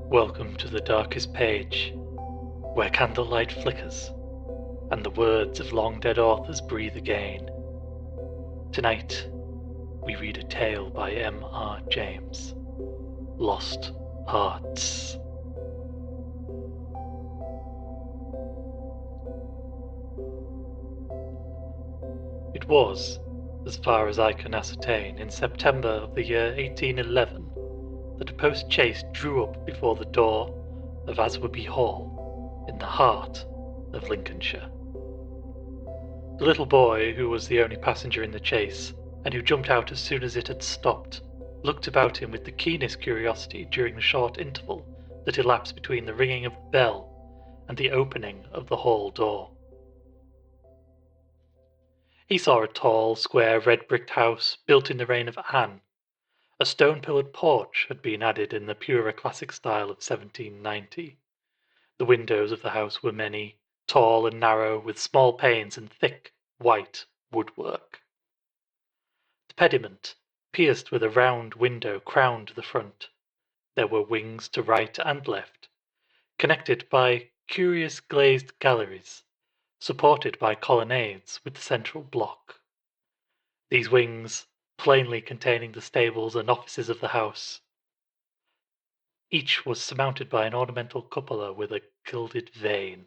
Welcome to the darkest page, where candlelight flickers, and the words of long-dead authors breathe again. Tonight, we read a tale by M.R. James, Lost Arts. It was, as far as I can ascertain, in September of the year 1811, that a post-chaise drew up before the door of Aswarby Hall, in the heart of Lincolnshire. The little boy, who was the only passenger in the chaise, and who jumped out as soon as it had stopped, looked about him with the keenest curiosity during the short interval that elapsed between the ringing of the bell and the opening of the hall door. He saw a tall, square, red-bricked house built in the reign of Anne. A stone-pillared porch had been added in the purer classic style of 1790. The windows of the house were many, tall and narrow, with small panes and thick, white woodwork. The pediment, pierced with a round window, crowned the front. There were wings to right and left, connected by curious glazed galleries, supported by colonnades with the central block. These wings plainly containing the stables and offices of the house. Each was surmounted by an ornamental cupola with a gilded vane.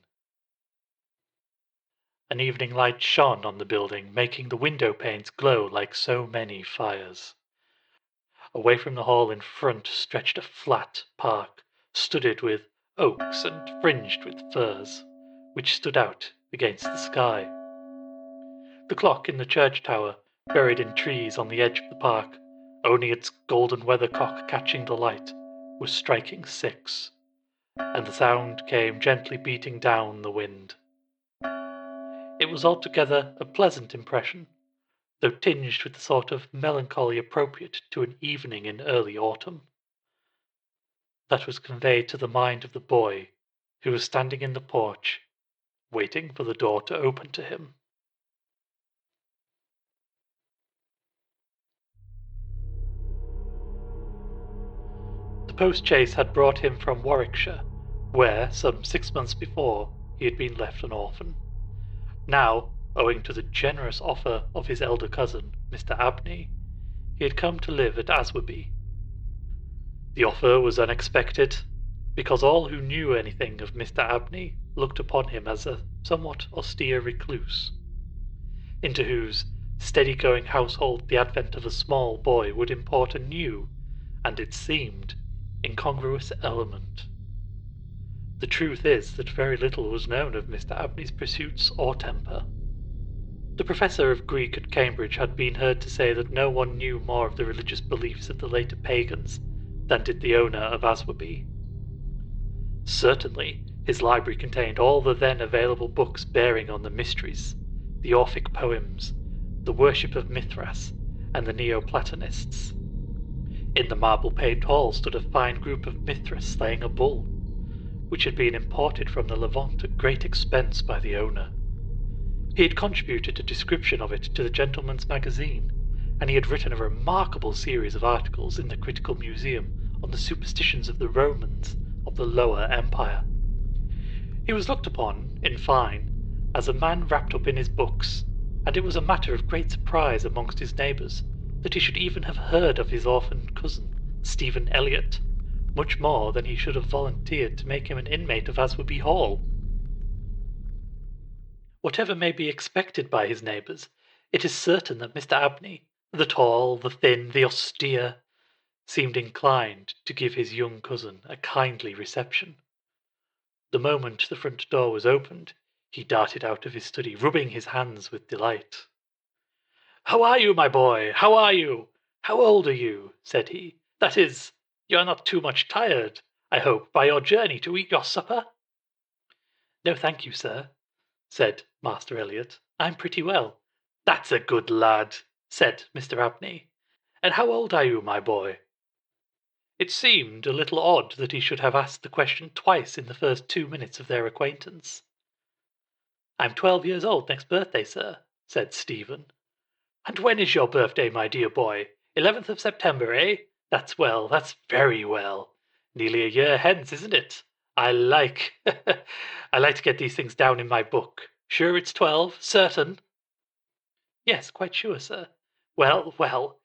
An evening light shone on the building, making the window panes glow like so many fires. Away from the hall in front stretched a flat park, studded with oaks and fringed with firs, which stood out against the sky. The clock in the church tower, buried in trees on the edge of the park, only its golden weathercock catching the light, was striking 6, and the sound came gently beating down the wind. It was altogether a pleasant impression, though tinged with the sort of melancholy appropriate to an evening in early autumn, that was conveyed to the mind of the boy, who was standing in the porch, waiting for the door to open to him. The post-chaise had brought him from Warwickshire, where, some 6 months before, he had been left an orphan. Now, owing to the generous offer of his elder cousin, Mr. Abney, he had come to live at Aswarby. The offer was unexpected, because all who knew anything of Mr. Abney looked upon him as a somewhat austere recluse, into whose steady-going household the advent of a small boy would import a new, and it seemed, incongruous element. The truth is that very little was known of Mr. Abney's pursuits or temper. The professor of Greek at Cambridge had been heard to say that no one knew more of the religious beliefs of the later pagans than did the owner of Aswarby. Certainly, his library contained all the then available books bearing on the mysteries, the Orphic poems, the worship of Mithras, and the Neoplatonists. In the marble-paved hall stood a fine group of Mithras slaying a bull, which had been imported from the Levant at great expense by the owner. He had contributed a description of it to the Gentleman's Magazine, and he had written a remarkable series of articles in the Critical Museum on the superstitions of the Romans of the Lower Empire. He was looked upon, in fine, as a man wrapped up in his books, and it was a matter of great surprise amongst his neighbours that he should even have heard of his orphan cousin, Stephen Elliott, much more than he should have volunteered to make him an inmate of Aswarby Hall. Whatever may be expected by his neighbours, it is certain that Mr. Abney, the tall, the thin, the austere, seemed inclined to give his young cousin a kindly reception. The moment the front door was opened, he darted out of his study, rubbing his hands with delight. "How are you, my boy? How are you? How old are you?" said he. "That is, you are not too much tired, I hope, by your journey to eat your supper?" "No, thank you, sir," said Master Elliot. "I'm pretty well." "That's a good lad," said Mr. Abney. "And how old are you, my boy?" It seemed a little odd that he should have asked the question twice in the first 2 minutes of their acquaintance. "I'm 12 years old next birthday, sir," said Stephen. "And when is your birthday, my dear boy? 11th of September, eh? That's well, that's very well. Nearly a year hence, isn't it? I like I like to get these things down in my book. Sure it's 12? Certain? Yes, quite sure, sir. Well, well,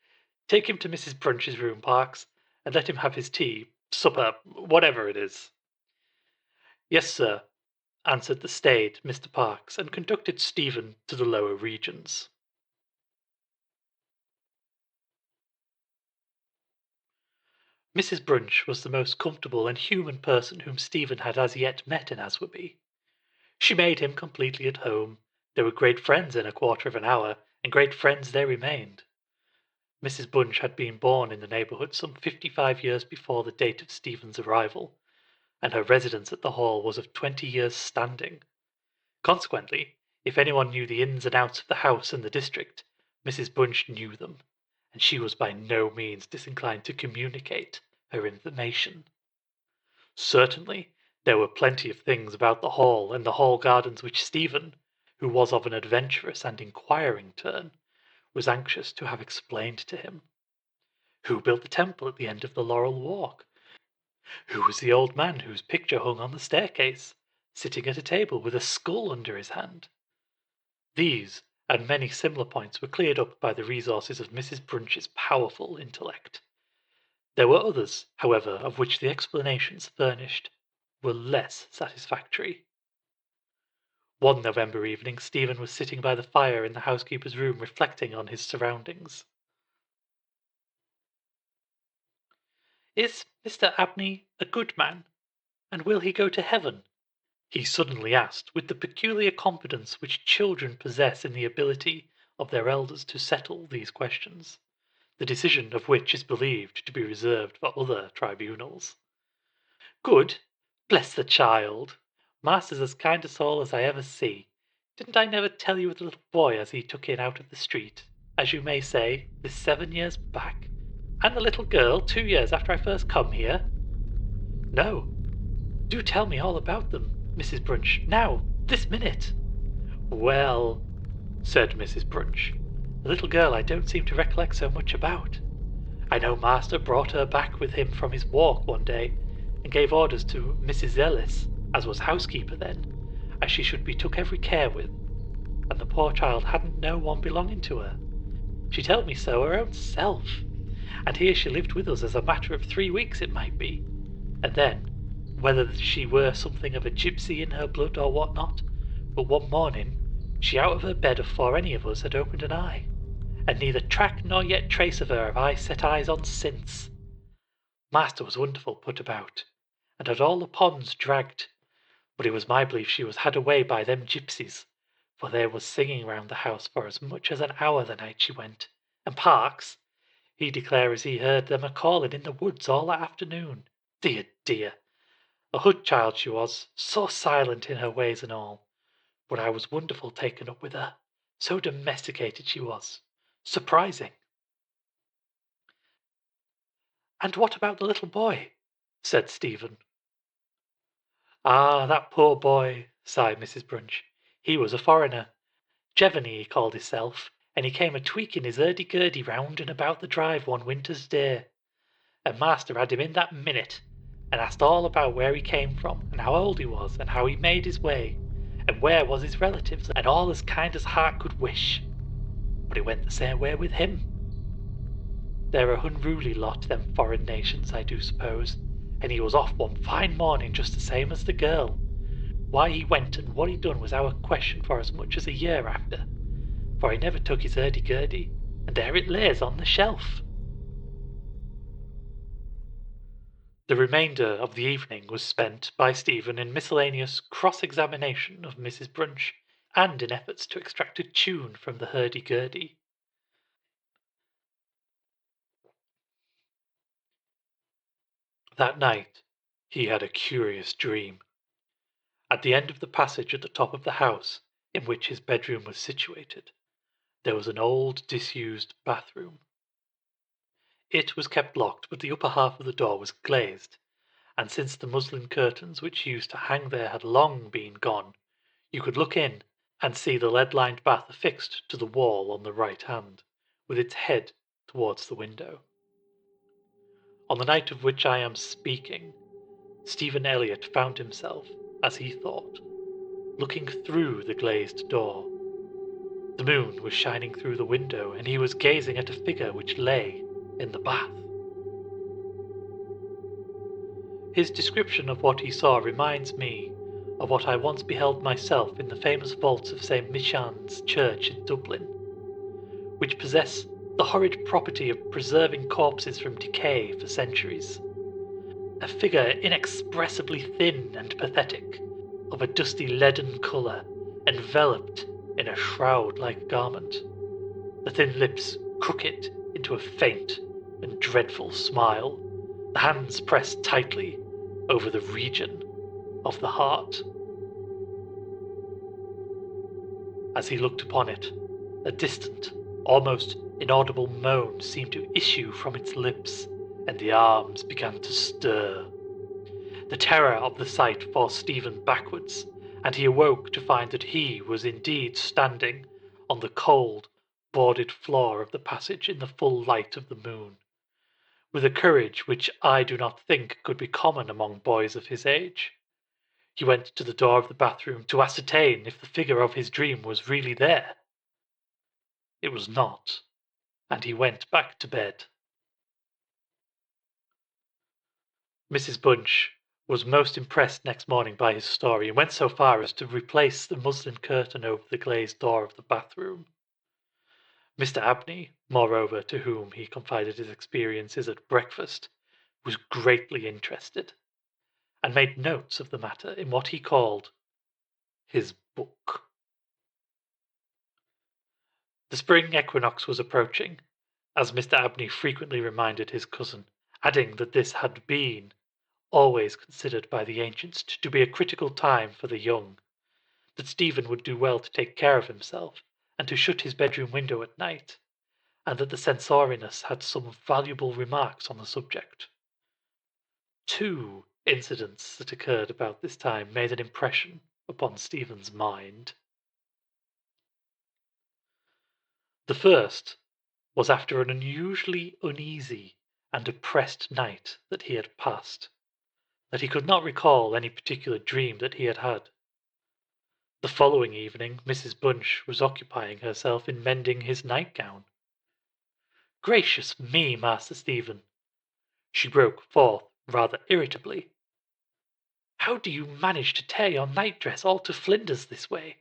take him to Mrs. Brunch's room, Parks, and let him have his tea, supper, whatever it is. Yes, sir, answered the staid Mr. Parks, and conducted Stephen to the lower regions. Mrs. Brunch was the most comfortable and human person whom Stephen had as yet met in Aswarby. She made him completely at home. They were great friends in a quarter of an hour, and great friends they remained. Mrs. Bunch had been born in the neighbourhood some 55 years before the date of Stephen's arrival, and her residence at the Hall was of 20 years' standing. Consequently, if anyone knew the ins and outs of the house and the district, Mrs. Bunch knew them, and she was by no means disinclined to communicate her information. Certainly, there were plenty of things about the Hall and the Hall gardens which Stephen, who was of an adventurous and inquiring turn, was anxious to have explained to him. Who built the temple at the end of the Laurel Walk? Who was the old man whose picture hung on the staircase, sitting at a table with a skull under his hand? These and many similar points were cleared up by the resources of Mrs. Brunch's powerful intellect. There were others, however, of which the explanations furnished were less satisfactory. One November evening Stephen was sitting by the fire in the housekeeper's room reflecting on his surroundings. "Is Mr. Abney a good man, and will he go to heaven?" he suddenly asked, with the peculiar confidence which children possess in the ability of their elders to settle these questions, the decision of which is believed to be reserved for other tribunals. "Good? Bless the child! Master's as kind a soul as I ever see. Didn't I never tell you of the little boy as he took in out of the street, as you may say, this 7 years back? And the little girl 2 years after I first come here? No. Do tell me all about them, Mrs. Brunch, now, this minute." "Well," said Mrs. Brunch, "the little girl I don't seem to recollect so much about. I know master brought her back with him from his walk one day, and gave orders to Mrs. Ellis, as was housekeeper then, as she should be took every care with, and the poor child hadn't no one belonging to her. She told me so her own self, and here she lived with us as a matter of 3 weeks it might be, and then, whether she were something of a gipsy in her blood or what not, but one morning she out of her bed afore any of us had opened an eye, and neither track nor yet trace of her have I set eyes on since. Master was wonderful put about, and had all the ponds dragged, but it was my belief she was had away by them gipsies, for there was singing round the house for as much as an hour the night she went, and Parks, he declare as he heard them a calling in the woods all that afternoon. Dear, dear! A hood child she was, so silent in her ways and all, but I was wonderful taken up with her, so domesticated she was, surprising." "And what about the little boy?" said Stephen. "Ah, that poor boy," sighed Mrs. Brunch. "He was a foreigner. Jevony he called hisself, and he came a tweaking his hurdy-gurdy round and about the drive one winter's day, and master had him in that minute, and asked all about where he came from, and how old he was, and how he made his way, and where was his relatives, and all as kind as heart could wish. But it went the same way with him. They're a unruly lot, them foreign nations, I do suppose, and he was off one fine morning just the same as the girl. Why he went and what he done was our question for as much as a year after, for he never took his hurdy-gurdy, and there it lays on the shelf." The remainder of the evening was spent by Stephen in miscellaneous cross-examination of Mrs. Brunch, and in efforts to extract a tune from the hurdy-gurdy. That night he had a curious dream. At the end of the passage at the top of the house, in which his bedroom was situated, there was an old disused bathroom. It was kept locked, but the upper half of the door was glazed, and since the muslin curtains which used to hang there had long been gone, you could look in and see the lead-lined bath affixed to the wall on the right hand, with its head towards the window. On the night of which I am speaking, Stephen Elliott found himself, as he thought, looking through the glazed door. The moon was shining through the window, and he was gazing at a figure which lay in the bath. His description of what he saw reminds me of what I once beheld myself in the famous vaults of St. Michan's Church in Dublin, which possess the horrid property of preserving corpses from decay for centuries. A figure inexpressibly thin and pathetic, of a dusty leaden colour, enveloped in a shroud-like garment, the thin lips crooked into a faint and dreadful smile, the hands pressed tightly over the region of the heart. As he looked upon it, a distant, almost inaudible moan seemed to issue from its lips, and the arms began to stir. The terror of the sight forced Stephen backwards, and he awoke to find that he was indeed standing on the cold, boarded floor of the passage in the full light of the moon, with a courage which I do not think could be common among boys of his age. He went to the door of the bathroom to ascertain if the figure of his dream was really there. It was not, and he went back to bed. Mrs. Bunch was most impressed next morning by his story, and went so far as to replace the muslin curtain over the glazed door of the bathroom. Mr. Abney, moreover, to whom he confided his experiences at breakfast, was greatly interested, and made notes of the matter in what he called his book. The spring equinox was approaching, as Mr. Abney frequently reminded his cousin, adding that this had been always considered by the ancients to be a critical time for the young, that Stephen would do well to take care of himself, and to shut his bedroom window at night, and that the Censorinus had some valuable remarks on the subject. Two incidents that occurred about this time made an impression upon Stephen's mind. The first was after an unusually uneasy and oppressed night that he had passed, that he could not recall any particular dream that he had had. The following evening Mrs. Bunch was occupying herself in mending his nightgown. "Gracious me, Master Stephen," she broke forth rather irritably, "how do you manage to tear your nightdress all to flinders this way?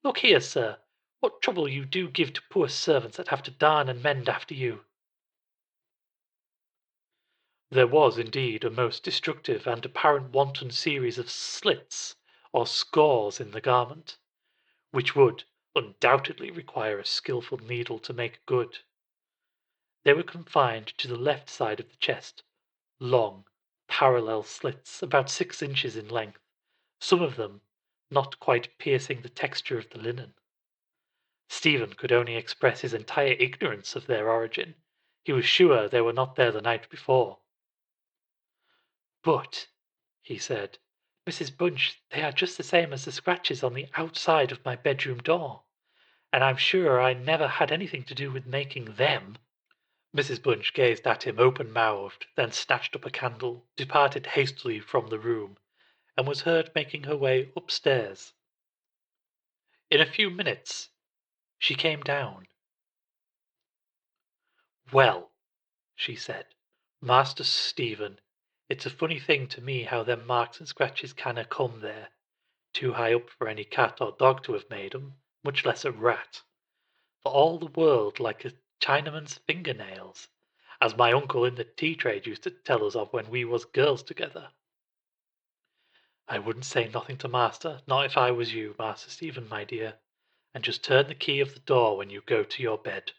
Look here, sir, what trouble you do give to poor servants that have to darn and mend after you." There was indeed a most destructive and apparent wanton series of slits or scores in the garment, which would undoubtedly require a skilful needle to make good. They were confined to the left side of the chest, long, parallel slits about 6 inches in length, some of them not quite piercing the texture of the linen. Stephen could only express his entire ignorance of their origin. He was sure they were not there the night before. "But," he said, "Mrs. Bunch, they are just the same as the scratches on the outside of my bedroom door, and I'm sure I never had anything to do with making them." Mrs. Bunch gazed at him open-mouthed, then snatched up a candle, departed hastily from the room, and was heard making her way upstairs. In a few minutes she came down. "Well," she said, "Master Stephen, it's a funny thing to me how them marks and scratches can a come there, too high up for any cat or dog to have made 'em, much less a rat, for all the world like a Chinaman's fingernails, as my uncle in the tea trade used to tell us of when we was girls together." "I wouldn't say nothing to master, not if I was you, Master Stephen, my dear, and just turn the key of the door when you go to your bed."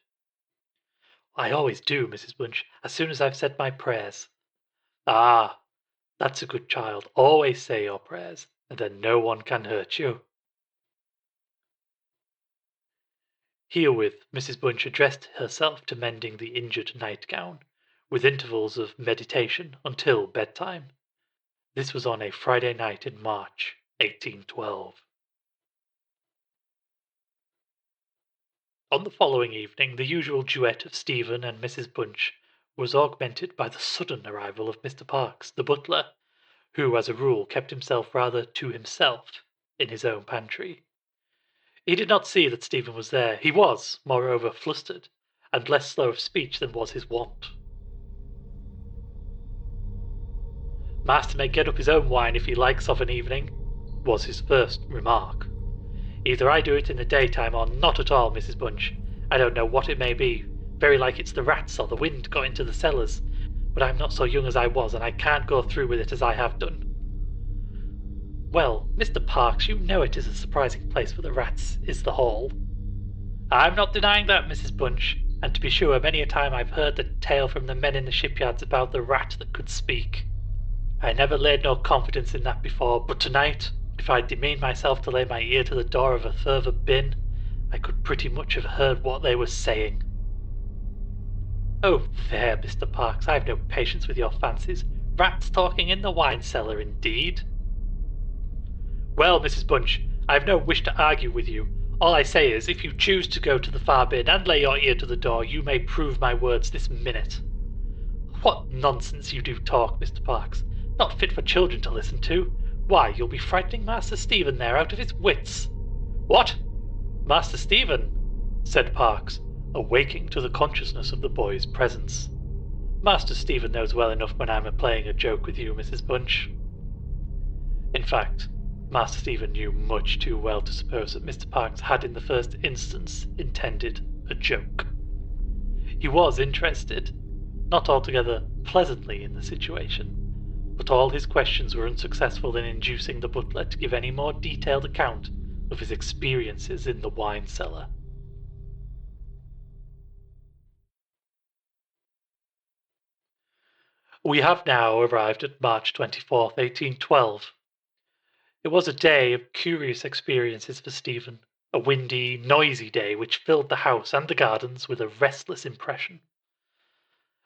"I always do, Mrs. Bunch, as soon as I've said my prayers." "Ah, that's a good child. Always say your prayers, and then no one can hurt you." Herewith Mrs. Bunch addressed herself to mending the injured nightgown, with intervals of meditation, until bedtime. This was on a Friday night in March, 1812. On the following evening the usual duet of Stephen and Mrs. Bunch was augmented by the sudden arrival of Mr. Parks, the butler, who as a rule kept himself rather to himself in his own pantry. He did not see that Stephen was there. He was, moreover, flustered, and less slow of speech than was his wont. "Master may get up his own wine if he likes of an evening," was his first remark. "Either I do it in the daytime or not at all, Mrs. Bunch. I don't know what it may be. Very like it's the rats or the wind got into the cellars. But I'm not so young as I was, and I can't go through with it as I have done." "Well, Mr. Parks, you know it is a surprising place for the rats, is the Hall." "I'm not denying that, Mrs. Bunch, and to be sure many a time I've heard the tale from the men in the shipyards about the rat that could speak. I never laid no confidence in that before, but tonight, if I'd demeaned myself to lay my ear to the door of a further bin, I could pretty much have heard what they were saying." "Oh, there, Mr. Parks, I've no patience with your fancies. Rats talking in the wine cellar, indeed." "Well, Mrs. Bunch, I've no wish to argue with you. All I say is, if you choose to go to the far bin and lay your ear to the door, you may prove my words this minute." "What nonsense you do talk, Mr. Parks. Not fit for children to listen to. Why, you'll be frightening Master Stephen there out of his wits." "What? Master Stephen?" said Parks, awaking to the consciousness of the boy's presence. "Master Stephen knows well enough when I'm playing a joke with you, Mrs. Bunch." In fact, Master Stephen knew much too well to suppose that Mr. Parks had in the first instance intended a joke. He was interested, not altogether pleasantly, in the situation, but all his questions were unsuccessful in inducing the butler to give any more detailed account of his experiences in the wine cellar. We have now arrived at March 24th, 1812. It was a day of curious experiences for Stephen, a windy, noisy day which filled the house and the gardens with a restless impression.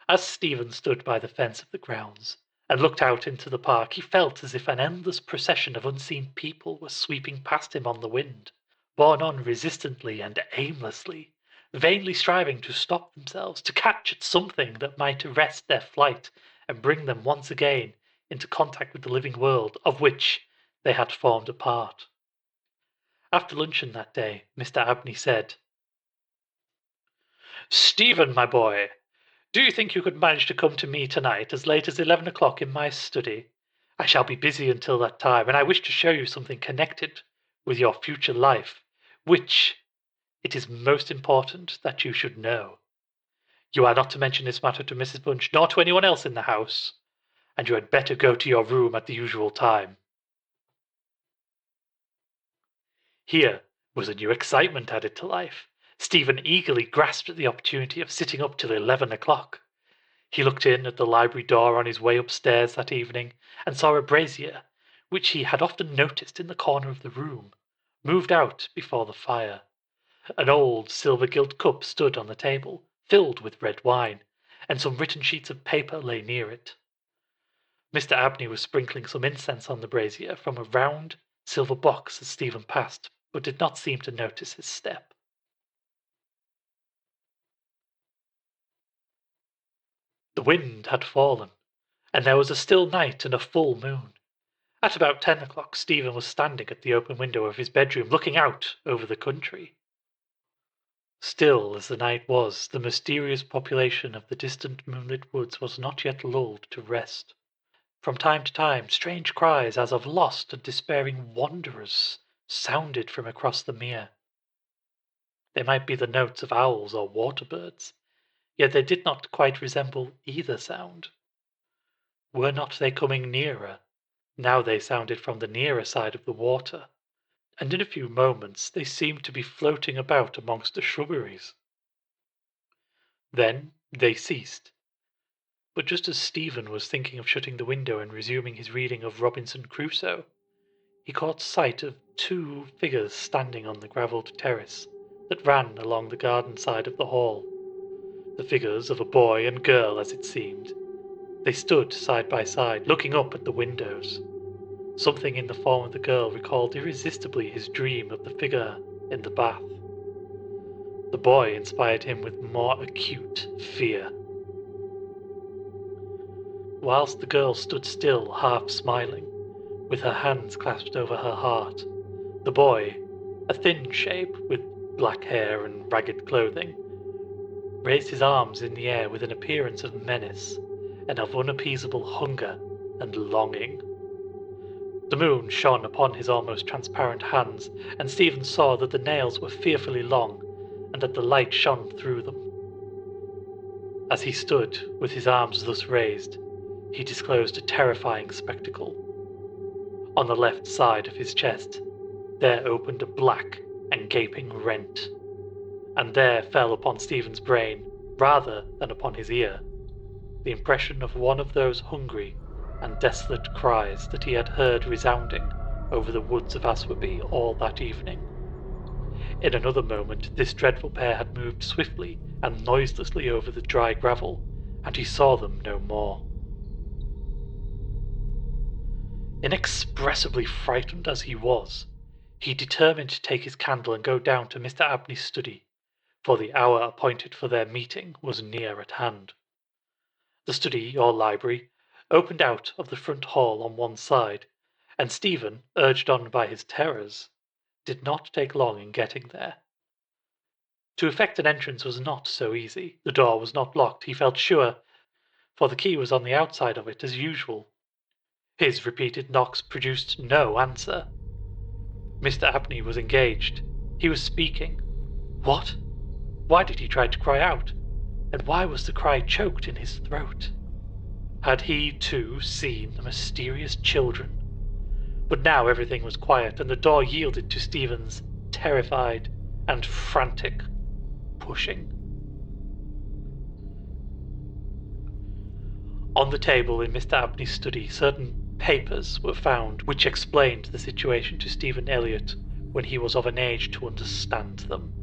As Stephen stood by the fence of the grounds and looked out into the park, he felt as if an endless procession of unseen people were sweeping past him on the wind, borne on resistantly and aimlessly, vainly striving to stop themselves, to catch at something that might arrest their flight and bring them once again into contact with the living world of which they had formed a part. After luncheon that day, Mr. Abney said, "Stephen, my boy, do you think you could manage to come to me tonight as late as 11 o'clock in my study? I shall be busy until that time, and I wish to show you something connected with your future life, which it is most important that you should know. You are not to mention this matter to Mrs. Bunch, nor to anyone else in the house, and you had better go to your room at the usual time." Here was a new excitement added to life. Stephen eagerly grasped at the opportunity of sitting up till 11 o'clock. He looked in at the library door on his way upstairs that evening, and saw a brazier, which he had often noticed in the corner of the room, moved out before the fire. An old silver-gilt cup stood on the table, filled with red wine, and some written sheets of paper lay near it. Mr. Abney was sprinkling some incense on the brazier from a round silver box as Stephen passed, but did not seem to notice his step. The wind had fallen, and there was a still night and a full moon. At about 10 o'clock, Stephen was standing at the open window of his bedroom, looking out over the country. Still as the night was, the mysterious population of the distant moonlit woods was not yet lulled to rest. From time to time, strange cries as of lost and despairing wanderers sounded from across the mere. They might be the notes of owls or water birds, yet they did not quite resemble either sound. Were not they coming nearer? Now they sounded from the nearer side of the water, and in a few moments they seemed to be floating about amongst the shrubberies. Then they ceased, but just as Stephen was thinking of shutting the window and resuming his reading of Robinson Crusoe, he caught sight of two figures standing on the gravelled terrace that ran along the garden side of the hall. The figures of a boy and girl, as it seemed. They stood side by side, looking up at the windows. Something in the form of the girl recalled irresistibly his dream of the figure in the bath. The boy inspired him with more acute fear. whilst the girl stood still, half smiling, with her hands clasped over her heart, the boy, a thin shape with black hair and ragged clothing, raised his arms in the air with an appearance of menace and of unappeasable hunger and longing. The moon shone upon his almost transparent hands, and Stephen saw that the nails were fearfully long, and that the light shone through them. As he stood with his arms thus raised, he disclosed a terrifying spectacle. On the left side of his chest, there opened a black and gaping rent, and there fell upon Stephen's brain, rather than upon his ear, the impression of one of those hungry and desolate cries that he had heard resounding over the woods of Aswarby all that evening. In another moment this dreadful pair had moved swiftly and noiselessly over the dry gravel, and he saw them no more. Inexpressibly frightened as he was, he determined to take his candle and go down to Mr. Abney's study, for the hour appointed for their meeting was near at hand. The study, or library, opened out of the front hall on one side, and Stephen, urged on by his terrors, did not take long in getting there. To effect an entrance was not so easy. The door was not locked, he felt sure, for the key was on the outside of it as usual. His repeated knocks produced no answer. Mr. Abney was engaged. He was speaking. What? Why did he try to cry out? And why was the cry choked in his throat? Had he, too, seen the mysterious children? But now everything was quiet, and the door yielded to Stephen's terrified and frantic pushing. On the table in Mr. Abney's study, certain papers were found which explained the situation to Stephen Elliott when he was of an age to understand them.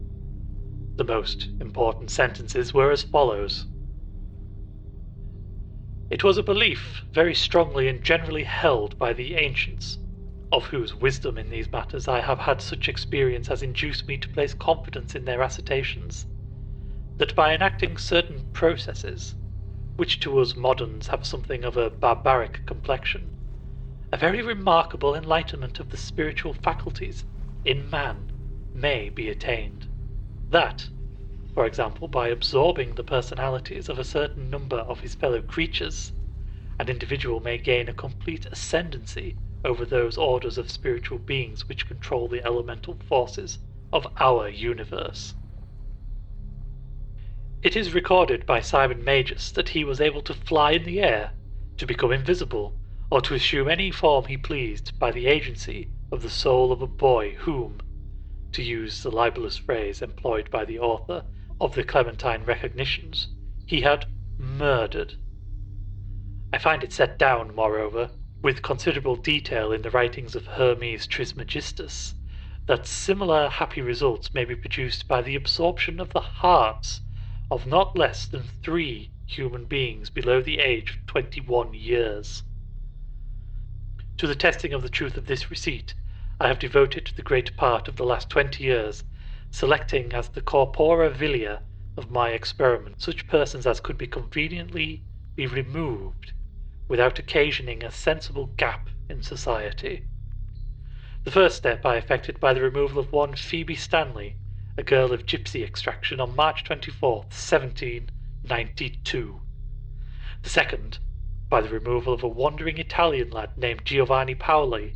The most important sentences were as follows. It was a belief very strongly and generally held by the ancients, of whose wisdom in these matters I have had such experience as induced me to place confidence in their assertions, that by enacting certain processes, which to us moderns have something of a barbaric complexion, a very remarkable enlightenment of the spiritual faculties in man may be attained. That, for example, by absorbing the personalities of a certain number of his fellow creatures, an individual may gain a complete ascendancy over those orders of spiritual beings which control the elemental forces of our universe. It is recorded by Simon Magus that he was able to fly in the air, to become invisible, or to assume any form he pleased by the agency of the soul of a boy whom, to use the libellous phrase employed by the author of the Clementine Recognitions, he had murdered. I find it set down, moreover, with considerable detail in the writings of Hermes Trismegistus, that similar happy results may be produced by the absorption of the hearts of not less than 3 human beings below the age of 21 years. To the testing of the truth of this receipt, I have devoted the great part of the last 20 years, selecting as the corpora vilia of my experiment such persons as could be conveniently be removed without occasioning a sensible gap in society. The first step I effected by the removal of one Phoebe Stanley, a girl of gypsy extraction, on March 24th, 1792. The second, by the removal of a wandering Italian lad named Giovanni Paoli,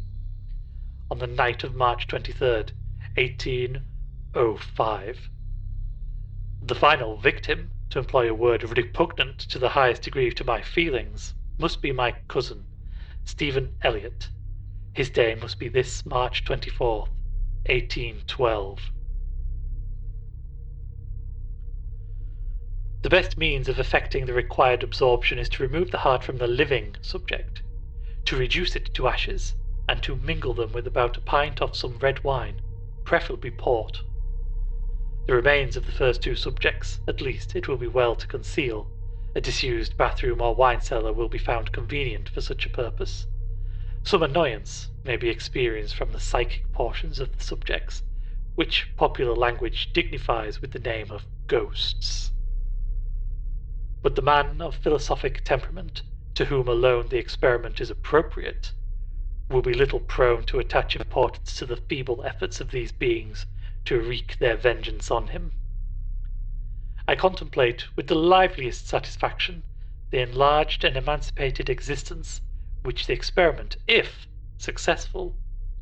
on the night of March 23rd, 1805. The final victim, to employ a word repugnant to the highest degree to my feelings, must be my cousin, Stephen Elliott. His day must be this March 24th, 1812. The best means of effecting the required absorption is to remove the heart from the living subject, to reduce it to ashes, and to mingle them with about a pint of some red wine, preferably port. The remains of the first 2 subjects, at least, it will be well to conceal. A disused bathroom or wine cellar will be found convenient for such a purpose. Some annoyance may be experienced from the psychic portions of the subjects, which popular language dignifies with the name of ghosts. But the man of philosophic temperament to whom alone the experiment is appropriate, will be little prone to attach importance to the feeble efforts of these beings to wreak their vengeance on him. I contemplate with the liveliest satisfaction the enlarged and emancipated existence which the experiment, if successful,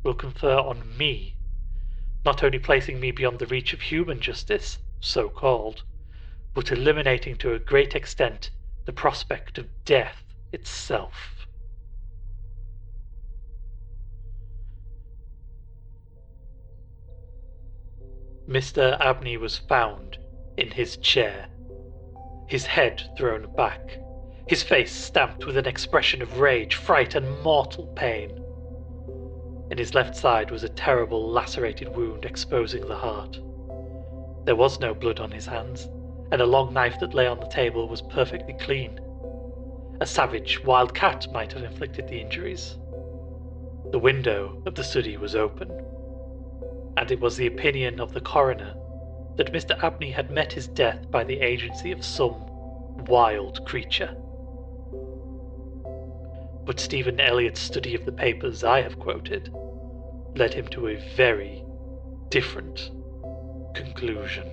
will confer on me, not only placing me beyond the reach of human justice, so called, but eliminating to a great extent the prospect of death itself. Mr. Abney was found in his chair, his head thrown back, his face stamped with an expression of rage, fright, and mortal pain. In his left side was a terrible lacerated wound exposing the heart. There was no blood on his hands, and a long knife that lay on the table was perfectly clean. A savage wild cat might have inflicted the injuries. The window of the study was open, and it was the opinion of the coroner that Mr. Abney had met his death by the agency of some wild creature. But Stephen Elliott's study of the papers I have quoted led him to a very different conclusion.